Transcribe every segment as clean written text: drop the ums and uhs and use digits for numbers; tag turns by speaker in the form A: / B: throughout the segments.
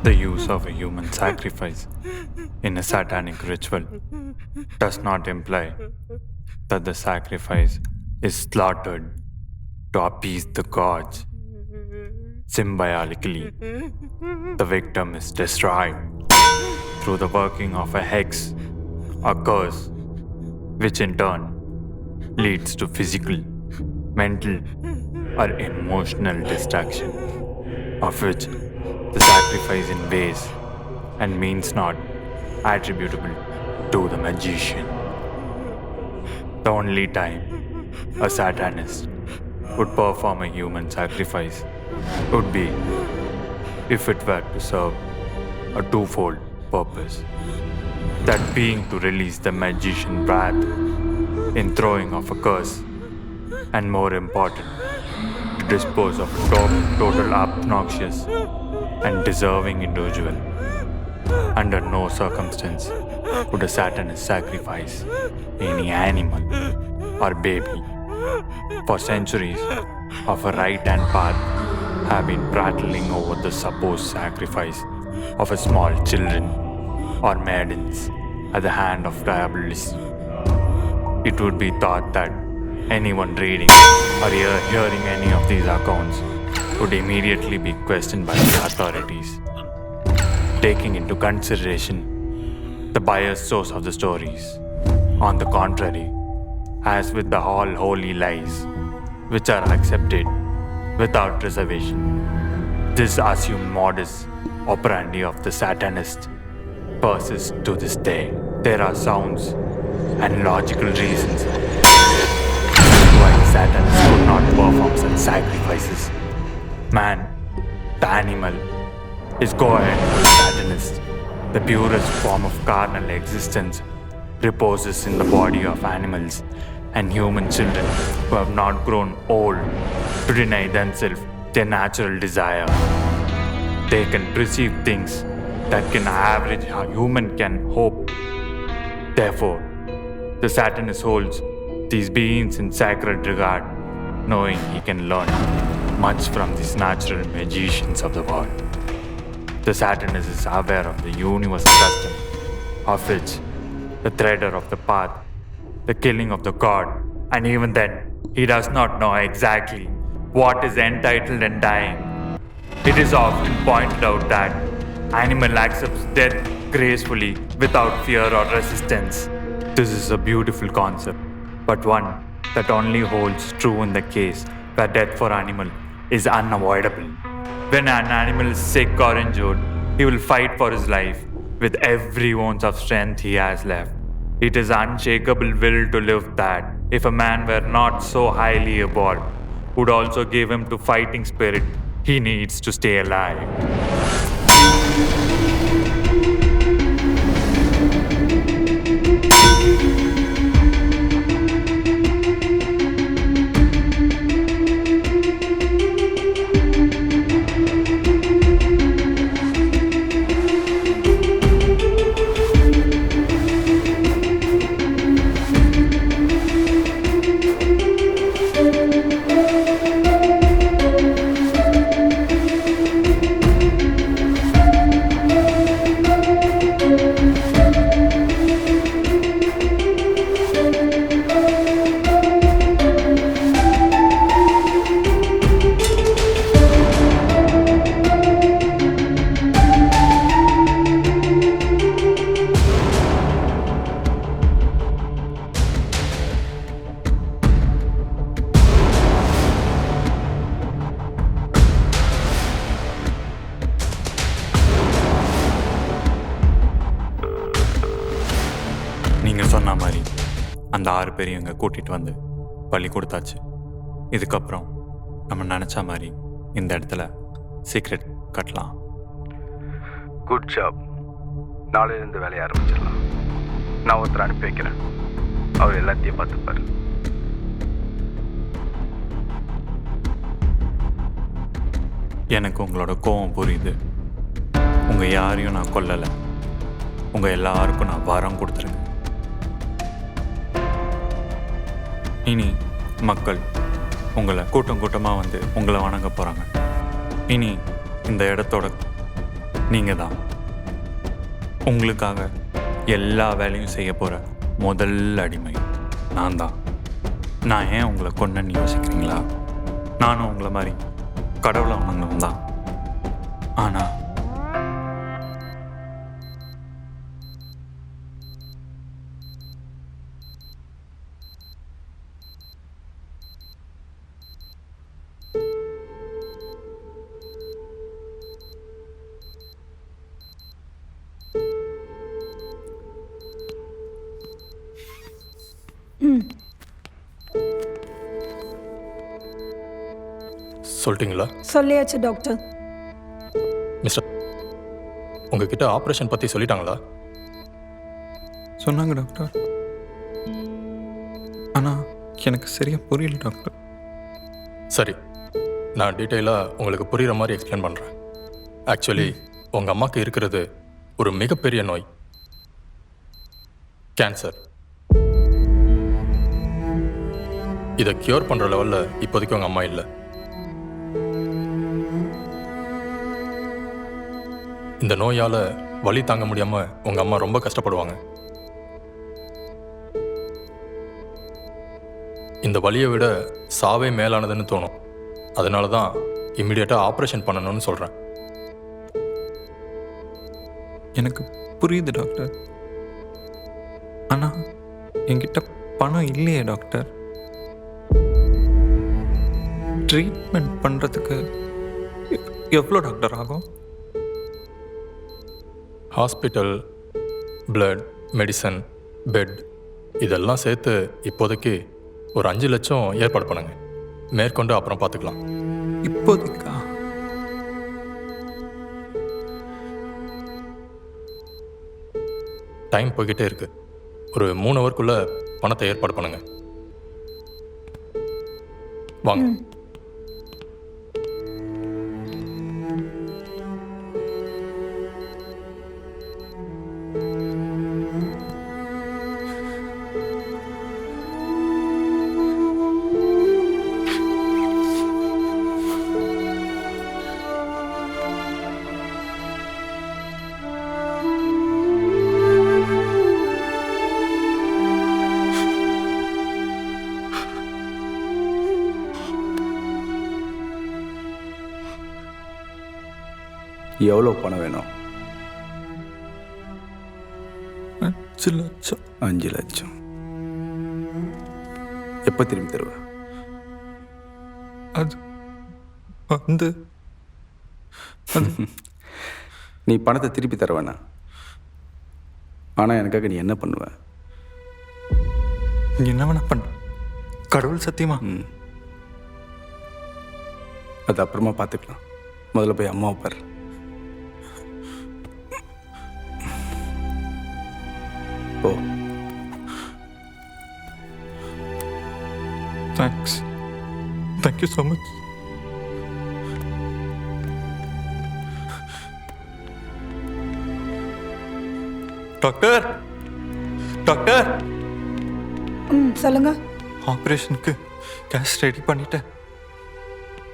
A: The use of a human sacrifice in a satanic ritual does not imply that the sacrifice is slaughtered to appease the gods. Symbolically, the victim is destroyed through the working of a hex or curse, which in turn leads to physical, mental, or emotional destruction, of which the sacrifice in ways and means not attributable to the magician. The only time a Satanist would perform a human sacrifice would be if it were to serve a twofold purpose. That being to release the magician's wrath in throwing off a curse, and more important, to dispose of a total obnoxious and deserving individual. Under no circumstance would a Satanist sacrifice any animal or baby. For centuries, of a right-hand path have been prattling over the supposed sacrifice of a small children or maidens at the hand of diabolists. It would be thought that anyone reading or hearing any of these accounts would immediately be questioned by the authorities, taking into consideration the biased source of the stories. On the contrary, as with the all holy lies, which are accepted without reservation, this assumed modus operandi of the Satanist persists to this day. There are sounds and logical reasons why Satanists could not perform such sacrifices. Man, the animal, is go-ahead for the Satanist. The purest form of carnal existence reposes in the body of animals and human children who have not grown old to deny themselves their natural desire. They can perceive things that can average human can hope. Therefore, the Satanist holds these beings in sacred regard, knowing he can learn much from these natural magicians of the world. The Satanist is aware of the universal custom of which the threader of the path, the killing of the god, and even then, he does not know exactly what is entitled and dying. It is often pointed out that animal accepts death gracefully without fear or resistance. This is a beautiful concept, but one that only holds true in the case where death for animal is unavoidable. When an animal is sick or injured, he will fight for his life with every ounce of strength he has left. It is unshakable will to live that, if a man were not so highly evolved, would also give him to fighting spirit he needs to stay alive. நீங்கள் சொன்ன மாதிரி அந்த 6 பேரையும் இங்கே கூட்டிகிட்டு வந்து பள்ளி கொடுத்தாச்சு. இதுக்கப்புறம் நம்ம நினச்ச மாதிரி இந்த இடத்துல சீக்ரெட் கட்டலாம்.
B: Good job. நாளையிலேருந்து வேலையை ஆரம்பிச்சிடலாம். நான் ஒருத்தர் அனுப்பி வைக்கிறேன். அவர் எல்லாத்தையும் பார்த்துப்பார்.
A: எனக்கு உங்களோட கோபம் புரியுது. உங்கள் யாரையும் நான் கொல்லலை. உங்கள் எல்லாருக்கும் நான் வரம் கொடுத்துருக்கேன். இனி மக்கள் உங்களை கூட்டம் கூட்டமாக வந்து உங்களை வணங்க போகிறாங்க. இனி இந்த இடத்தோட நீங்கள் தான். உங்களுக்காக எல்லா வேலையும் செய்ய போகிற முதல் அடிமை நான் தான். நான் ஏன் உங்களை கொன்னேன்னு யோசிக்கிறீங்களா? நானும் உங்களை மாதிரி கடவுளை வணங்கணும் தான். ஆனால்
C: சொல்லிட்டீங்களா
D: சொல்லியாச்சு டாக்டர்.
C: மிஸ்டர்? உங்ககிட்ட ஆப்ரேஷன் பற்றி சொல்லிட்டாங்களா?
A: சொன்னாங்க டாக்டர். ஆனால் எனக்கு சரியாக புரியல டாக்டர்.
C: சரி, நான் டீட்டெயிலாக உங்களுக்கு புரிகிற மாதிரி எக்ஸ்பிளைன் பண்ணுறேன். ஆக்சுவலி உங்கள் அம்மாவுக்கு இருக்கிறது ஒரு மிகப்பெரிய நோய், கேன்சர். இதை க்யூர் பண்ணுற லெவலில் இப்போதைக்கு உங்கள் அம்மா இல்லை. இந்த நோயால் வலி தாங்க முடியாமல் உங்கள் அம்மா ரொம்ப கஷ்டப்படுவாங்க. இந்த வலியை விட சாவே மேலானதுன்னு தோணும். அதனால தான் இம்மிடியேட்டாக ஆப்ரேஷன் பண்ணணும்னு சொல்கிறேன்.
A: எனக்கு புரியுது டாக்டர். ஆனால் என்கிட்ட பணம் இல்லையே டாக்டர். ட்ரீட்மெண்ட் பண்ணுறதுக்கு எவ்வளோ டாக்டர் ஆகும்?
C: ஹாஸ்பிட்டல், பிளட், மெடிசன், பெட் இதெல்லாம் சேர்த்து இப்போதைக்கு ஒரு 5 லட்சம் ஏற்பாடு பண்ணுங்க. மேற்கொண்டு அப்புறம் பார்த்துக்கலாம்.
A: இப்போதைக்கா?
C: டைம் போய்கிட்டே இருக்கு. ஒரு 3 ஹவருக்குள்ள பணத்தை ஏற்பாடு பண்ணுங்க. வாங்க.
B: எவ்வளோ பணம் வேணும்?
A: 5 லட்சம்.
B: 5 லட்சம். எப்போ திரும்பி தருவேன்?
A: அது வந்து
B: நீ பணத்தை திருப்பி தர வேணாம். ஆனால் எனக்காக நீ என்ன பண்ணுவ?
A: என்ன வேணா பண்ண. கடவுள் சத்தியமா?
B: அது அப்புறமா பார்த்துக்கலாம். முதல்ல போய் அம்மாவை பாரு. Oh,
A: thanks. Thank you so much. Doctor, doctor,
D: சொல்லுங்க.
A: ஆப்ரேஷனுக்கு கேஷ் ரெடி பண்ணிட்டேன்.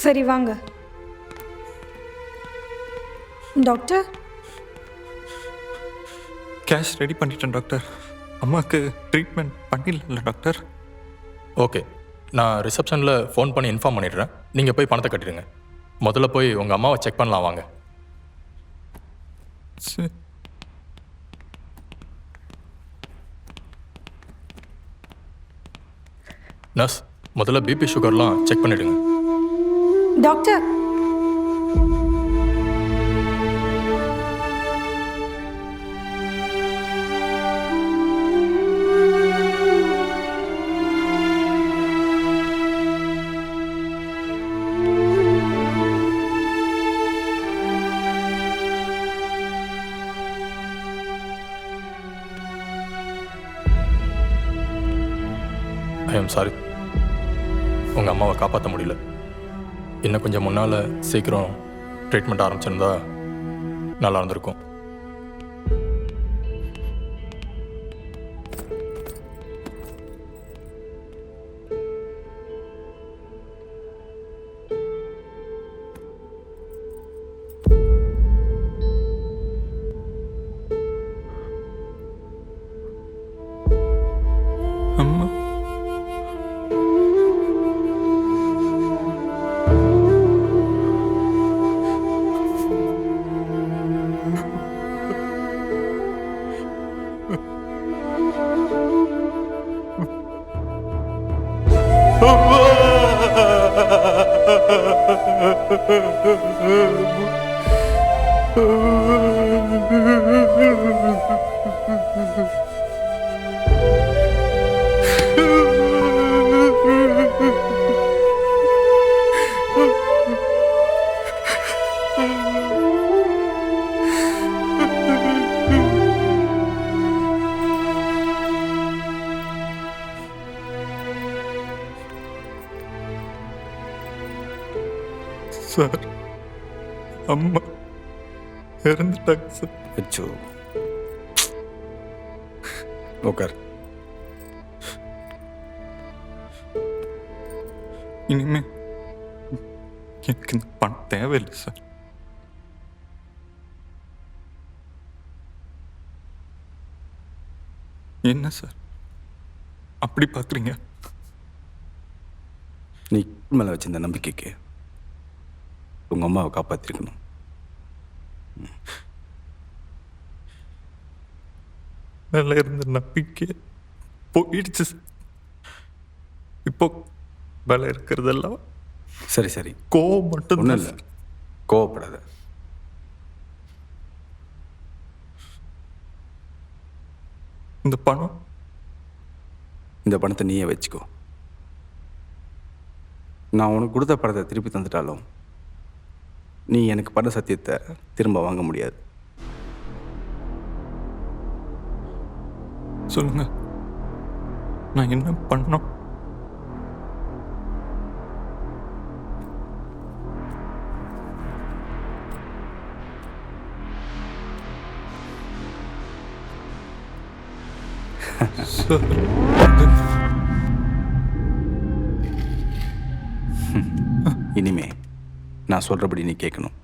D: சரி வாங்க டாக்டர்.
A: கேஷ் ரெடி பண்ணிட்டேன் டாக்டர். அம்மாவுக்கு ட்ரீட்மெண்ட் பண்ணிடல டாக்டர்.
C: ஓகே, நான் ரிசப்ஷனில் ஃபோன் பண்ணி இன்ஃபார்ம் பண்ணிடுறேன். நீங்கள் போய் பணத்தை கட்டிடுங்க. முதல்ல போய் உங்கள் அம்மாவை செக் பண்ணலாம். வாங்க.
A: சரி.
C: நர்ஸ், முதல்ல பிபி சுகர்லாம் செக் பண்ணிடுங்க.
D: டாக்டர்,
C: ஐ எம் சாரி, உங்கள் அம்மாவை காப்பாற்ற முடியல. இன்னும் கொஞ்சம் முன்னால் சீக்கிரம் ட்ரீட்மெண்ட் ஆரம்பிச்சிருந்தா நல்லா இருந்திருக்கும்.
A: சார், அம்மா இறந்துட்டாங்க சார்.
B: அச்சோ, உட்கார்.
A: இனிமே எனக்கு இந்த பணம் தேவையில்லை சார். என்ன சார் அப்படி பார்க்குறீங்க?
B: நீ மேலே வச்சிருந்த நம்பிக்கைக்கு உங்கள் அம்மாவை காப்பாற்றிருக்கணும்.
A: மேலே இருந்த நம்பிக்கை போயிடுச்சு சார். இப்போ மேலே இருக்கிறதெல்லாம்
B: சரி சரி,
A: கோவம் மட்டும்
B: ஒன்றும் இல்லை, கோவப்படாத.
A: இந்த பணம்,
B: இந்த பணத்தை நீயே வச்சுக்கோ. நான் உனக்கு கொடுத்த பணத்தை திருப்பி தந்துட்டாலும் நீ எனக்கு பண்ண சத்தியத்தை திரும்ப வாங்க முடியாது.
A: சொல்லுங்க, நான் என்ன பண்ணோம்?
B: இனிமே நான் சொல்கிறபடி நீ கேட்கணும்.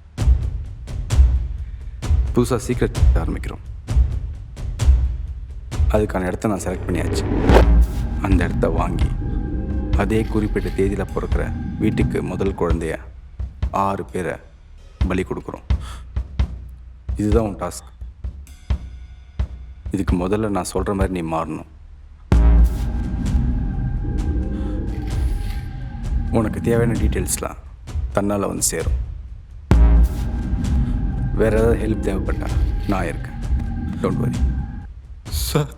B: புதுசாக சீக்ரெட் ஆரம்பிக்கிறோம். அதுக்கான இடத்த நான் செலக்ட் பண்ணியாச்சு. அந்த இடத்த வாங்கி அதே குறிப்பிட்ட தேதியில் பிறக்கிற வீட்டுக்கு முதல் குழந்தைய 6 பேரை பலி கொடுக்குறோம். இதுதான் உன் டாஸ்க். இதுக்கு முதல்ல நான் சொல்கிற மாதிரி நீ மாறணும். உனக்கு தேவையான டீட்டெயில்ஸ்லாம் தன்னால் வந்து சேரும். வேறு ஏதாவது ஹெல்ப் தேவைப்பட்டா நான் இருக்கேன். Don't worry
A: sir.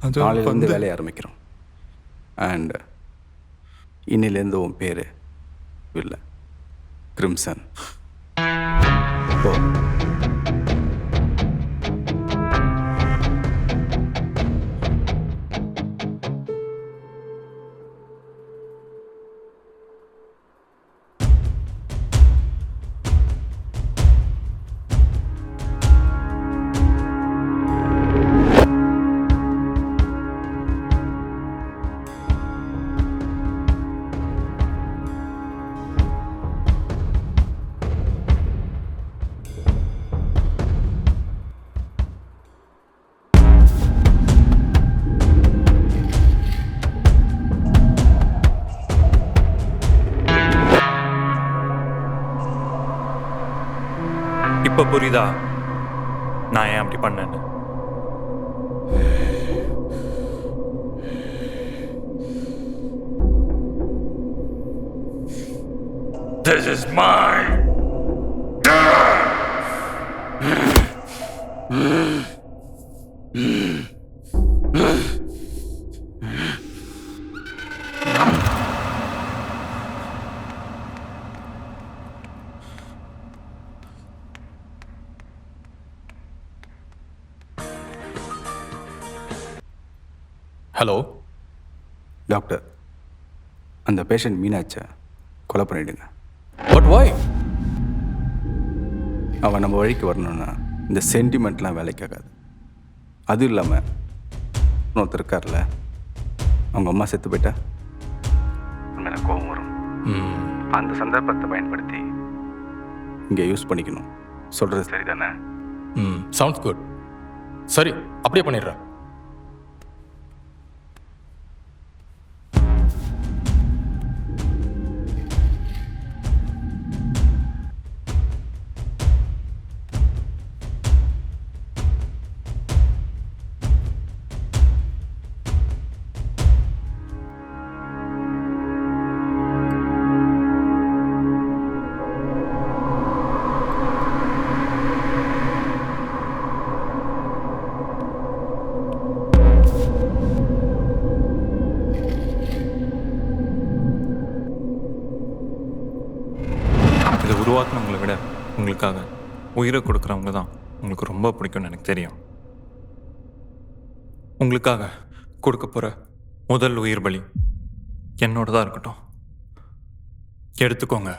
A: அது
B: நாளையிலேருந்து வேலையை ஆரம்பிக்கிறோம். அண்ட் இன்னிலேருந்து உன் பேர் இல்லை, கிரிம்சன். ஓ,
A: இப்போ புரியுதா நான் ஏன் அப்படி பண்ணேன்னு? This is mine.
C: Hello
B: doctor, அந்த பேஷண்ட் மீனாச்சை கொலை பண்ணிவிடுங்க.
C: பட் வாய்?
B: அவன் நம்ம வழிக்கு வரணும்னா இந்த சென்டிமெண்ட்லாம் வேலைக்காகாது. அதுவும் இல்லாமல் ஒருத்தர் இருக்கார்ல, அவங்க அம்மா செத்து போயிட்டா மேலே கோபம் வரும். அந்த சந்தர்ப்பத்தை பயன்படுத்தி இங்கே யூஸ் பண்ணிக்கணும். சொல்கிறது சரிதானே?
C: Sounds good. சரி, அப்படியே பண்ணிடுறேன்.
A: உங்களுக்காக உயிரை கொடுக்குறவங்க தான் உங்களுக்கு ரொம்ப பிடிக்கும்னு எனக்கு தெரியும். உங்களுக்காக கொடுக்க போகிற முதல் உயிர் பலி என்னோட தான் இருக்கட்டும். எடுத்துக்கோங்க.